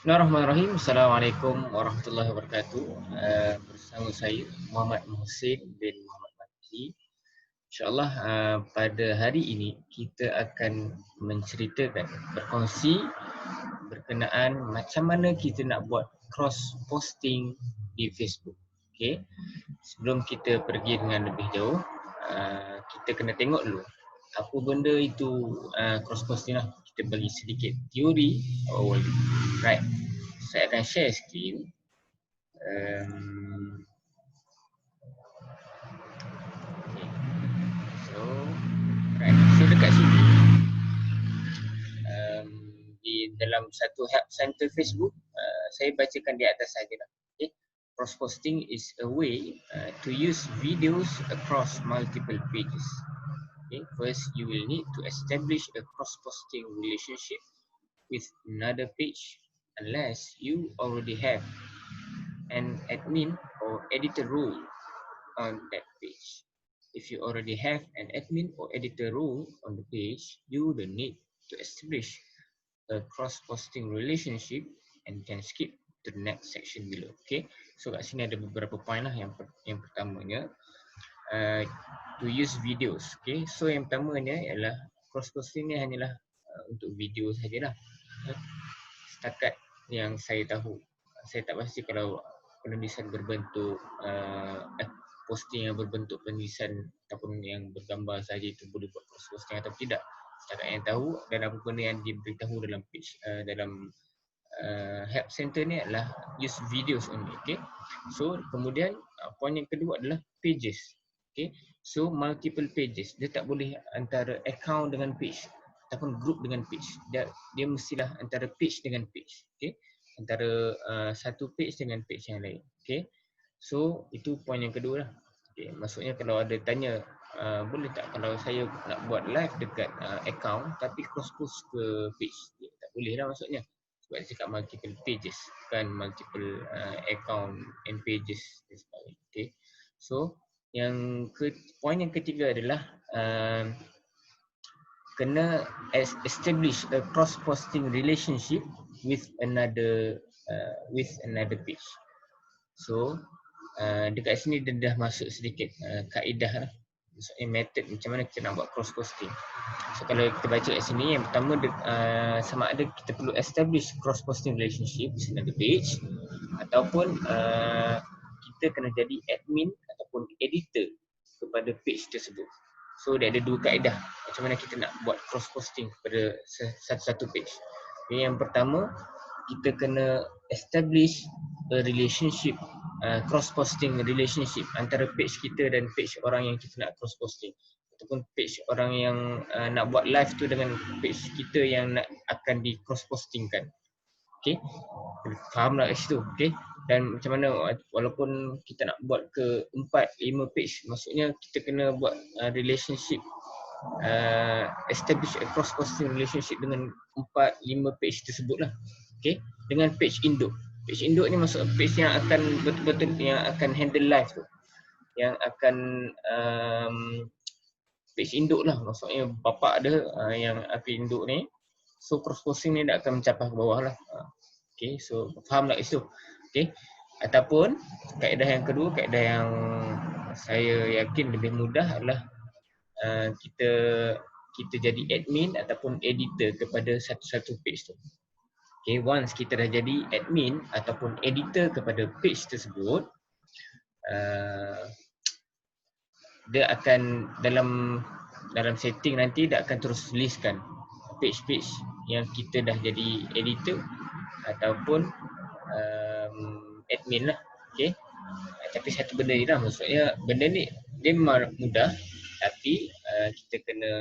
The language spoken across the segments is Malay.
Bismillahirrahmanirrahim. Assalamualaikum warahmatullahi wabarakatuh. Bersama saya Muhammad Muhsin bin Muhammad Makki. InsyaAllah pada hari ini kita akan menceritakan, berkongsi berkenaan macam mana kita nak buat cross posting di Facebook. Okay. Sebelum kita pergi dengan lebih jauh, kita kena tengok dulu apa benda itu cross posting lah. Kita bagi sedikit teori awal. Right. Saya akan share skrin. Okay. So, right. So dekat sini di dalam satu help center Facebook, saya bacakan di atas saja lah. Okay. Cross posting is a way to use videos across multiple pages. Okay. First, you will need to establish a cross posting relationship with another page unless you already have an admin or editor role on that page. If you already have an admin or editor role on the page, you don't need to establish a cross-posting relationship and can skip to the next section below. Okay, so kat sini ada beberapa point lah. Yang pertamanya, to use videos. Okay, so yang pertamanya ialah cross-posting ni hanyalah untuk video sajalah. Setakat yang saya tahu, saya tak pasti kalau penulisan berbentuk posting yang berbentuk penulisan ataupun yang bergambar saja itu boleh buat cross posting atau tidak. Setakat yang tahu dan apa benda yang diberitahu dalam page dalam help center ni adalah use videos only. Okay, so kemudian poin yang kedua adalah pages. Okay, so multiple pages, dia tak boleh antara account dengan page ataupun group dengan page. Dia mestilah antara page dengan page. Okay, antara satu page dengan page yang lain. Okay, so itu poin yang kedua lah. Okay, maksudnya kalau ada tanya boleh tak kalau saya nak buat live dekat account tapi cross post ke page, tak boleh lah maksudnya. Sebab dia cakap multiple pages, bukan multiple account and pages. Okay, so poin yang ketiga adalah kena establish a cross posting relationship with another page. So dekat sini dia dah masuk sedikit kaedah lah, maksudnya method macam mana kita nak buat cross posting. So kalau kita baca kat sini, yang pertama sama ada kita perlu establish cross posting relationship with another page ataupun kita kena jadi admin ataupun editor kepada page tersebut. So dia ada dua kaedah macam mana kita nak buat cross posting kepada satu-satu page. Okay, yang pertama, kita kena establish a relationship, cross posting relationship antara page kita dan page orang yang kita nak cross posting, ataupun page orang yang nak buat live tu dengan page kita yang akan di cross postingkan. Okay, faham tak kat situ? Okay, dan macam mana walaupun kita nak buat ke 4-5 page, maksudnya kita kena buat relationship, establish a cross posting relationship dengan 4-5 page tersebut lah. Okay, dengan page induk. Page induk ni maksud page yang akan betul-betul yang akan handle live tu, yang akan page induk lah, maksudnya bapak dia yang api induk ni. So cross posting ni dia akan mencapai ke bawah lah. Okay, so faham tak itu? Okay, ataupun kaedah yang kedua, kaedah yang saya yakin lebih mudah adalah kita jadi admin ataupun editor kepada satu-satu page tu. Okay, once kita dah jadi admin ataupun editor kepada page tersebut, dia akan dalam setting nanti dia akan terus listkan page-page yang kita dah jadi editor ataupun admin lah. Okay, tapi satu benda ni lah, maksudnya benda ni dia memang mudah, tapi kita kena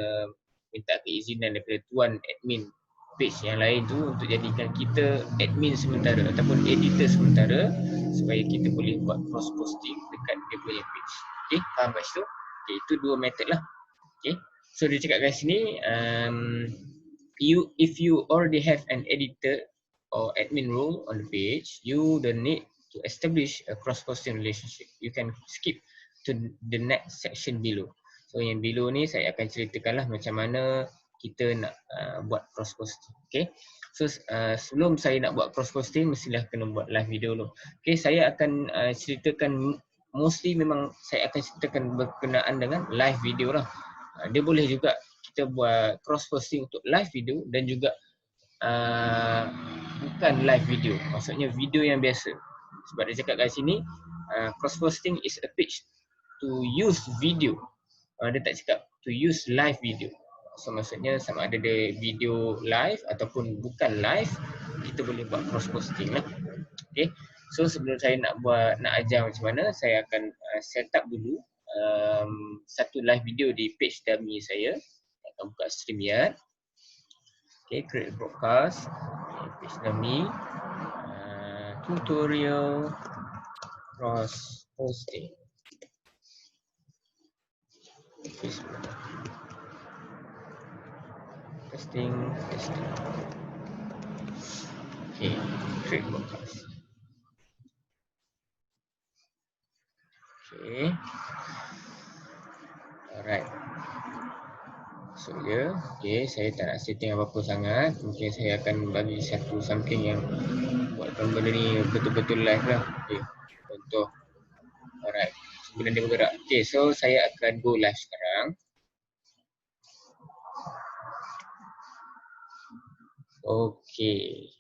minta keizinan daripada tuan admin page yang lain tu untuk jadikan kita admin sementara ataupun editor sementara supaya kita boleh buat cross posting dekat dia punya page. Okay, faham kat situ? Okay, itu dua method lah. Okay, so dia cakap kat sini, if you already have an editor or admin role on the page, you don't need to establish a cross-posting relationship. You can skip to the next section below. So yang below ni saya akan ceritakanlah macam mana kita nak buat cross-posting. Okay, So sebelum saya nak buat cross posting, mestilah kena buat live video dulu. Okay, saya akan ceritakan, mostly memang saya akan ceritakan berkenaan dengan live video lah. Dia boleh juga kita buat cross posting untuk live video dan juga bukan live video, maksudnya video yang biasa. Sebab dia cakap kat sini cross posting is a page to use video. Dia tak cakap to use live video. So maksudnya sama ada dia video live ataupun bukan live, kita boleh buat cross posting lah. Okay, so sebelum saya nak ajar macam mana, saya akan set up dulu satu live video di page dummy saya. Saya akan buka StreamYard. Okay, create broadcast, page dummy, tutorial cross posting. Facebook. Testing. Okay, create broadcast. Okay. Alright. So okay, saya tak nak setting apa-apa sangat. Mungkin saya akan bagi satu something yang buatkan benda ni betul-betul live lah. Okay, contoh. Alright, so, benda dia bergerak. Okay, so saya akan go live sekarang. Okay.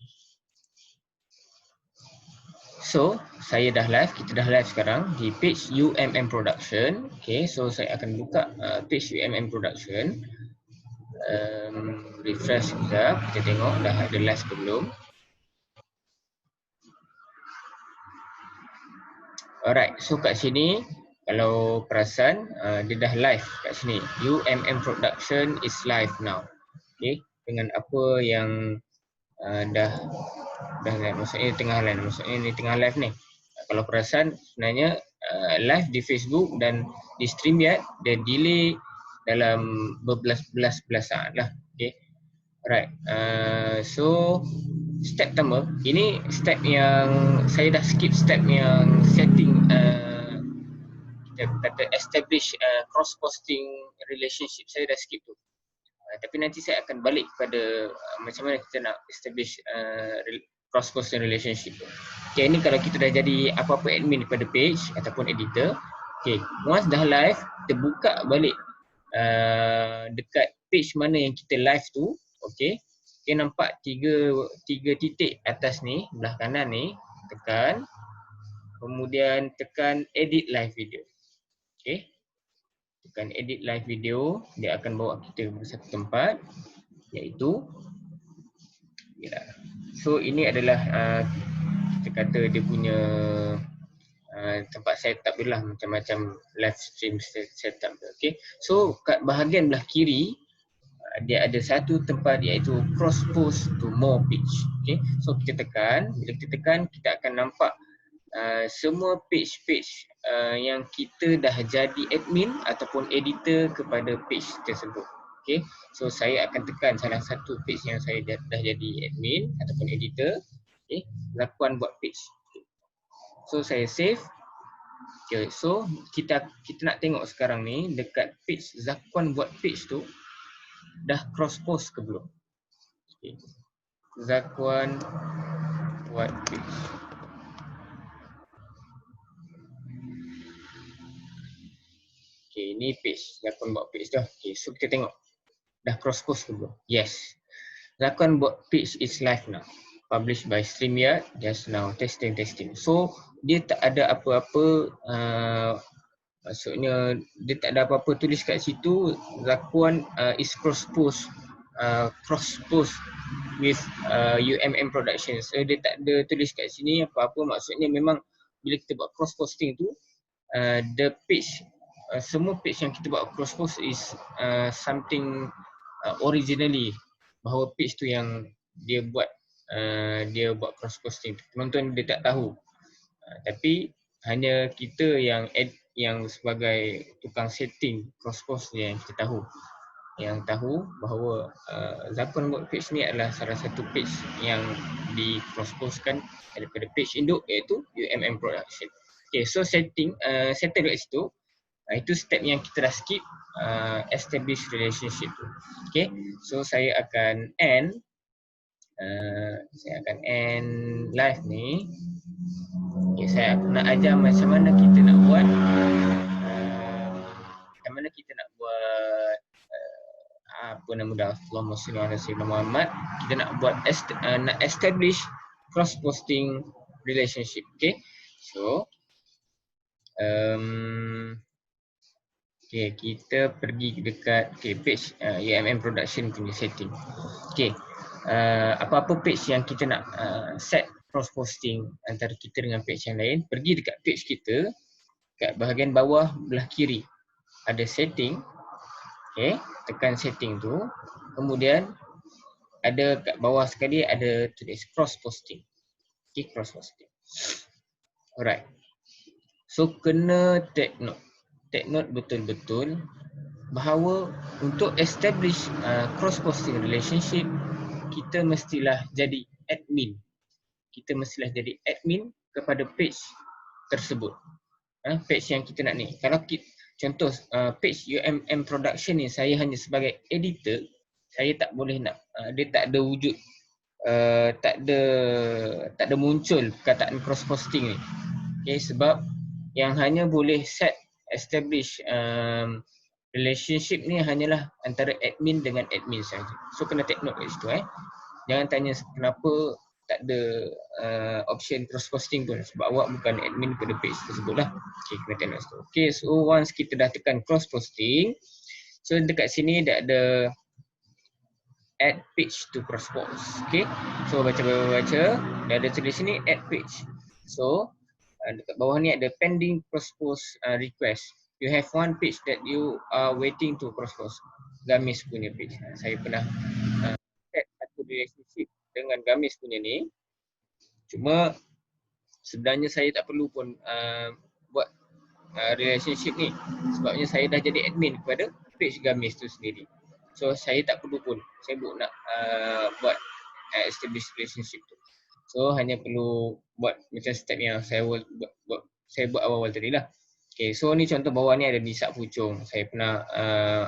So, saya dah live, kita dah live sekarang di page UMM Production. Okay, so saya akan buka page UMM Production. Refresh sekejap, kita tengok dah ada live ke belum. Alright, so kat sini kalau perasan dia dah live kat sini. UMM Production is live now. Okay, dengan apa yang dah live, maksudnya tengah live, maksudnya ni tengah live ni. Kalau perasan sebenarnya live di Facebook dan di StreamYard dia delay dalam berbelas-belas saat lah. Okay, alright. So step pertama, ini step yang saya dah skip step yang setting kita kata establish cross posting relationship, saya dah skip tu. Tapi nanti saya akan balik kepada macam mana kita nak establish cross posting relationship. Okay, ini kalau kita dah jadi apa-apa admin pada page ataupun editor. Okay, once dah live, kita buka balik dekat page mana yang kita live tu. Okay, okay, nampak tiga titik atas ni, belah kanan ni, tekan. Kemudian tekan edit live video. Okay, tekan edit live video, dia akan bawa kita ke satu tempat, iaitu so ini adalah kita kata dia punya tempat setup dia lah, macam-macam live stream setup. Okay, so kat bahagian belah kiri dia ada satu tempat iaitu cross post to more page. Okay, so kita tekan, bila kita tekan kita akan nampak semua page-page yang kita dah jadi admin ataupun editor kepada page tersebut. Okay, so saya akan tekan salah satu page yang saya dah jadi admin ataupun editor. Okay, lakukan buat page. So saya save. Okay, so kita nak tengok sekarang ni dekat page Zakuan buat page tu dah cross post ke belum. Okay, Zakuan buat page. Okay, ini page Zakuan buat page dah. Okay, so kita tengok dah cross post ke belum. Yes, Zakuan buat page is live now. Published by StreamYard just now. Testing. So dia tak ada apa-apa, maksudnya dia tak ada apa-apa tulis kat situ Zakuan is cross post with UMM Productions. So dia tak ada tulis kat sini apa-apa, maksudnya memang bila kita buat cross posting tu the page, semua page yang kita buat cross post is something originally, bahawa page tu yang dia buat cross posting. Penonton dia tak tahu, tapi hanya kita yang sebagai tukang setting cross post yang kita tahu, bahawa Zakuan buat page ni adalah salah satu page yang di cross postkan daripada page induk iaitu UMM Production. Okay, so settle kat situ. Itu step yang kita dah skip, establish relationship tu. Okay, so saya akan end Saya akan end live ni. Okay, saya nak ajar macam mana kita nak buat macam mana kita nak buat apa nama dah, Allahumma salli ala sayyidina Muhammad. Kita nak buat nak establish cross posting relationship. Okay, so okay, kita pergi dekat page UMM production punya setting. Okay, apa-apa page yang kita nak set cross posting antara kita dengan page yang lain, pergi dekat page kita, kat bahagian bawah belah kiri ada setting. Okay, tekan setting tu, kemudian ada kat bawah sekali ada tulis cross posting. Okay, cross posting. Alright, so kena take note betul-betul bahawa untuk establish cross posting relationship, kita mestilah jadi admin. Kita mestilah jadi admin kepada page tersebut. Page yang kita nak ni. Kalau kita, contoh page UMM production ni saya hanya sebagai editor, saya tak boleh nak dia tak ada wujud tak ada muncul perkataan cross posting ni. Okay, sebab yang hanya boleh set establish relationship ni hanyalah antara admin dengan admin saja. So kena take note kat situ. Jangan tanya kenapa tak ada option cross posting pun, sebab awak bukan admin pada page tersebut lah. Okay, kena take note situ. Okay, so once kita dah tekan cross posting, so dekat sini dah ada add page to cross post. Okay, so baca, dah ada tulis sini add page. So dekat bawah ni ada pending cross post request. You have one page that you are waiting to cross post. Gamis punya page. Saya pernah set satu relationship dengan Gamis punya ni. Cuma sebenarnya saya tak perlu pun buat relationship ni, sebabnya saya dah jadi admin kepada page Gamis tu sendiri. So saya tak perlu pun, saya nak buat establish relationship tu. So hanya perlu buat macam step yang saya buat awal-awal tadi lah. Okay, so ni contoh bawah ni ada Nisa Pucung. Saya pernah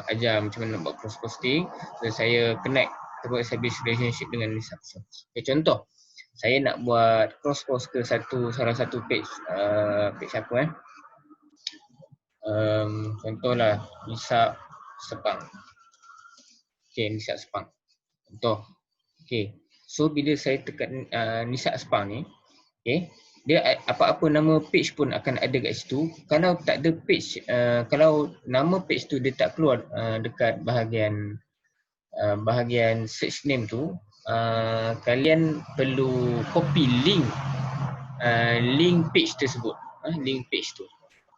ajar macam mana nak buat cross posting. So saya connect atau establish relationship dengan Nisa Pucung. Okay, contoh saya nak buat cross post ke salah satu page page apa contohlah Nisa Sepang. Okay, Nisa Sepang contoh. Okay, so bila saya tekan Nisa Sepang ni, okay, dia apa-apa nama page pun akan ada kat situ. Kalau tak ada page, kalau nama page tu dia tak keluar dekat bahagian search name tu, kalian perlu copy link page tersebut, link page tu,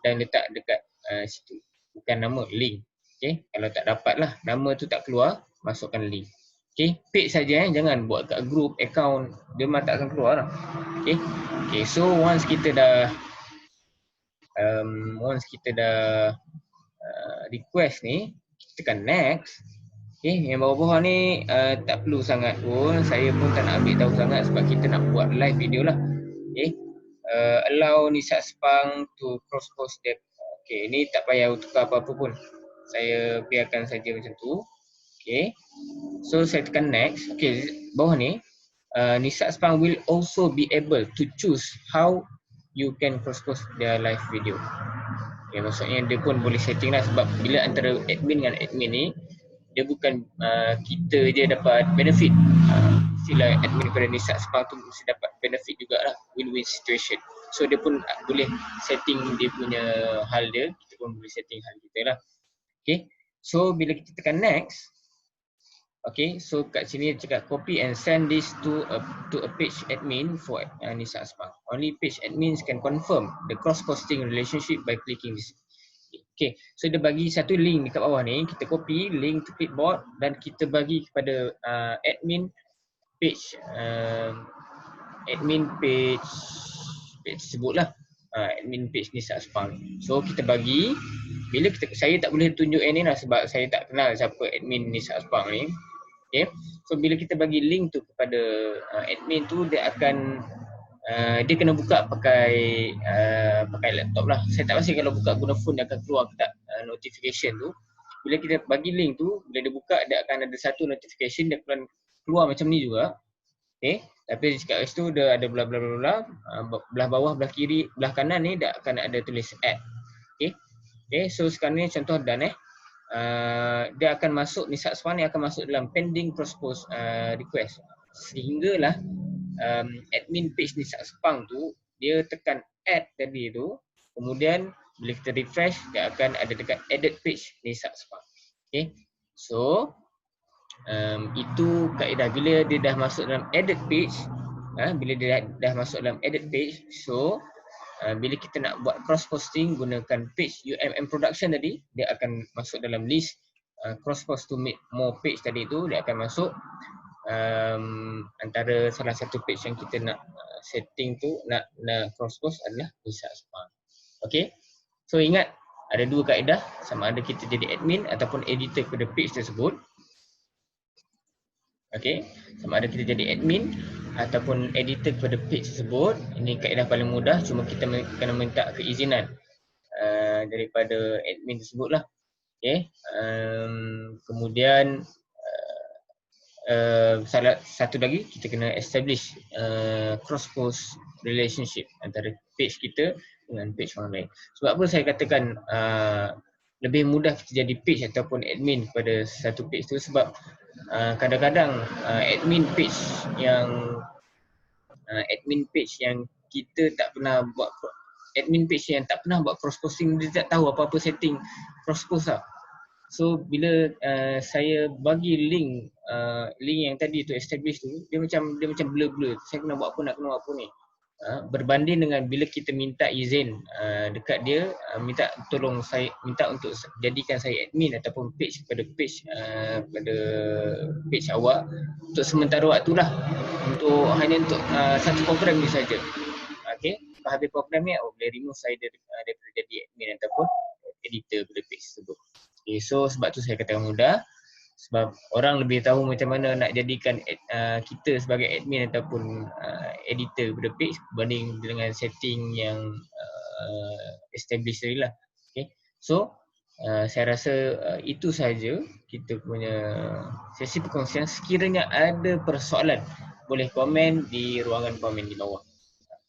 dan letak dekat situ. Bukan nama, link. Okay, kalau tak dapat lah, nama tu tak keluar, masukkan link. Okay, page saja, jangan buat kat group, account, dia memang tak akan keluar lah. Okay, okay, so once kita dah request ni, kita tekan next. Okay, yang bawah-bawah ni tak perlu sangat pun, saya pun tak nak ambil tahu sangat sebab kita nak buat live video lah. Okay, allow Nisa Sepang to cross post dia. Okay, ni tak payah tukar apa-apa pun, saya biarkan saja macam tu. Okay, so saya tekan next. Okay, bawah ni Nisa Sepang will also be able to choose how you can cross post their live video. Okay, maksudnya dia pun boleh setting lah, sebab bila antara admin dengan admin ni, dia bukan kita je dapat benefit. Sila admin kepada Nisa Sepang tu mesti dapat benefit jugalah, win-win situation. So dia pun boleh setting dia punya hal dia, kita pun boleh setting hal kita lah. Okay, so bila kita tekan next, okay, so kat sini cakap copy and send this to a page admin for Nisa Sepang. Only page admins can confirm the cross posting relationship by clicking this. Okay, so dia bagi satu link dekat bawah ni, kita copy link to clipboard dan kita bagi kepada admin page sebutlah admin page Nisa Sepang. So kita bagi, bila saya tak boleh tunjuk ni lah sebab saya tak kenal siapa admin Nisa Sepang ni. Okay, so bila kita bagi link tu kepada admin tu, dia akan dia kena buka pakai laptop lah. Saya tak pasti kalau buka guna phone dia akan keluar ke tak notification tu. Bila kita bagi link tu, bila dia buka dia akan ada satu notification, dia akan keluar macam ni juga. Okay. Tapi kat situ dia ada belah belah bawah, belah kiri, belah kanan ni dah akan ada tulis add. Okay. Okay. So sekarang ni contoh done dia akan masuk ni Saxfund ni akan masuk dalam pending propose request. Sehinggalah admin page ni Saxfund tu dia tekan add tadi tu, kemudian bila kita refresh dia akan ada dekat edit page ni Saxfund. Okay. So itu kaedah bila dia dah masuk dalam edit page, bila dia dah masuk dalam edit page, so bila kita nak buat cross posting gunakan page UMM production tadi, dia akan masuk dalam list cross post to make more page tadi tu, dia akan masuk antara salah satu page yang kita nak setting tu nak cross post adalah Lisa Spam. Okay, so ingat ada dua kaedah, sama ada kita jadi admin ataupun editor pada page tersebut. Okay, sama ada kita jadi admin ataupun editor kepada page tersebut. Ini kaedah paling mudah, cuma kita kena minta keizinan daripada admin tersebut lah. Okay, kemudian salah satu lagi kita kena establish cross post relationship antara page kita dengan page orang lain. Sebab apa saya katakan lebih mudah kita jadi page ataupun admin pada satu page tu, sebab kadang-kadang admin page yang kita tak pernah buat, admin page yang tak pernah buat cross posting, dia tak tahu apa-apa setting cross post lah. So bila saya bagi link yang tadi tu establish tu, dia macam blur-blur. Saya kena buat apa, nak kena buat apa ni. Berbanding dengan bila kita minta izin dekat dia, minta tolong saya, minta untuk jadikan saya admin ataupun page pada page awak untuk sementara waktu lah, untuk hanya untuk satu program ni saja. Okay, habis program ni boleh remove saya daripada jadi admin ataupun editor pada page tersebut. Okay, so sebab tu saya katakan mudah, sebab orang lebih tahu macam mana nak jadikan kita sebagai admin ataupun editor pada page berbanding dengan setting yang established tadi lah. Okay, so saya rasa itu sahaja kita punya sesi perkongsian. Sekiranya ada persoalan, boleh komen di ruangan komen di bawah.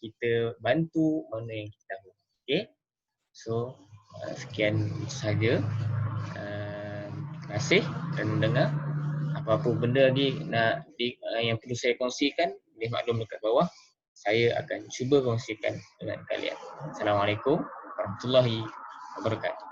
Kita bantu mana yang kita tahu. Okay, so sekian sahaja. Terima kasih kerana mendengar. Apa-apa benda lagi yang perlu saya kongsikan, boleh maklum dekat bawah. Saya akan cuba kongsikan dengan kalian. Assalamualaikum warahmatullahi wabarakatuh.